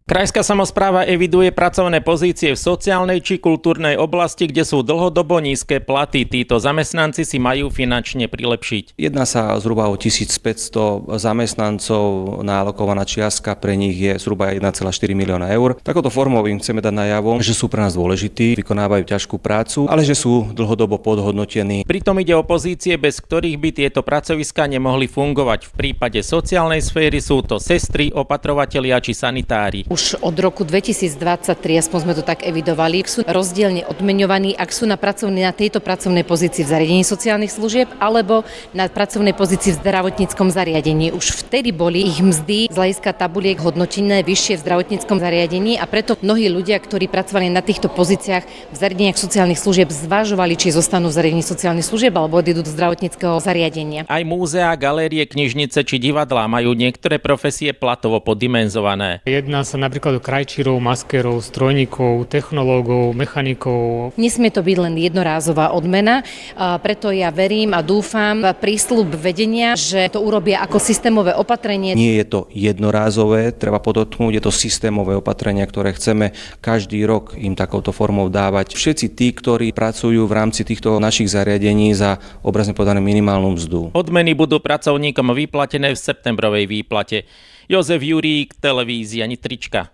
Krajská samospráva eviduje pracovné pozície v sociálnej či kultúrnej oblasti, kde sú dlhodobo nízke platy. Títo zamestnanci si majú finančne prilepšiť. Jedná sa zhruba o 1500 zamestnancov, naalokovaná čiastka pre nich je zhruba 1,4 milióna eur. Takouto formou im chceme dať najavo, že sú pre nás dôležití, vykonávajú ťažkú prácu, ale že sú dlhodobo podhodnotení. Pritom ide o pozície, bez ktorých by tieto pracoviská nemohli fungovať. V prípade sociálnej sféry sú to sestry, opatrovatelia či sanitári. Už od roku 2023, aspoň sme to tak evidovali, sú rozdielne odmeňovaní, ak sú na tejto pracovnej pozícii v zariadení sociálnych služieb alebo na pracovnej pozícii v zdravotníckom zariadení. Už vtedy boli ich mzdy z hľadiska tabuliek hodnotené vyššie v zdravotníckom zariadení a preto mnohí ľudia, ktorí pracovali na týchto pozíciách v zariadeniach sociálnych služieb, zvažovali, či zostanú v zariadení sociálnych služieb alebo odídu do zdravotníckeho zariadenia. Aj múzea, galérie, knižnice či divadlá majú niektoré profesie platovo poddimenzované. Jedná sa napríklad o krajčírov, maskérov, strojníkov, technológov, mechanikov. Nesmie to byť len jednorázová odmena, preto ja verím a dúfam v prísľub vedenia, že to urobia ako systémové opatrenie. Nie je to jednorázové, treba podotknúť, je to systémové opatrenia, ktoré chceme každý rok im takouto formou dávať. Všetci tí, ktorí pracujú v rámci týchto našich zariadení za obrazne povedané minimálnu mzdu. Odmeny budú pracovníkom vyplatené v septembrovej výplate. Jozef Jurík, televízia Nitrička.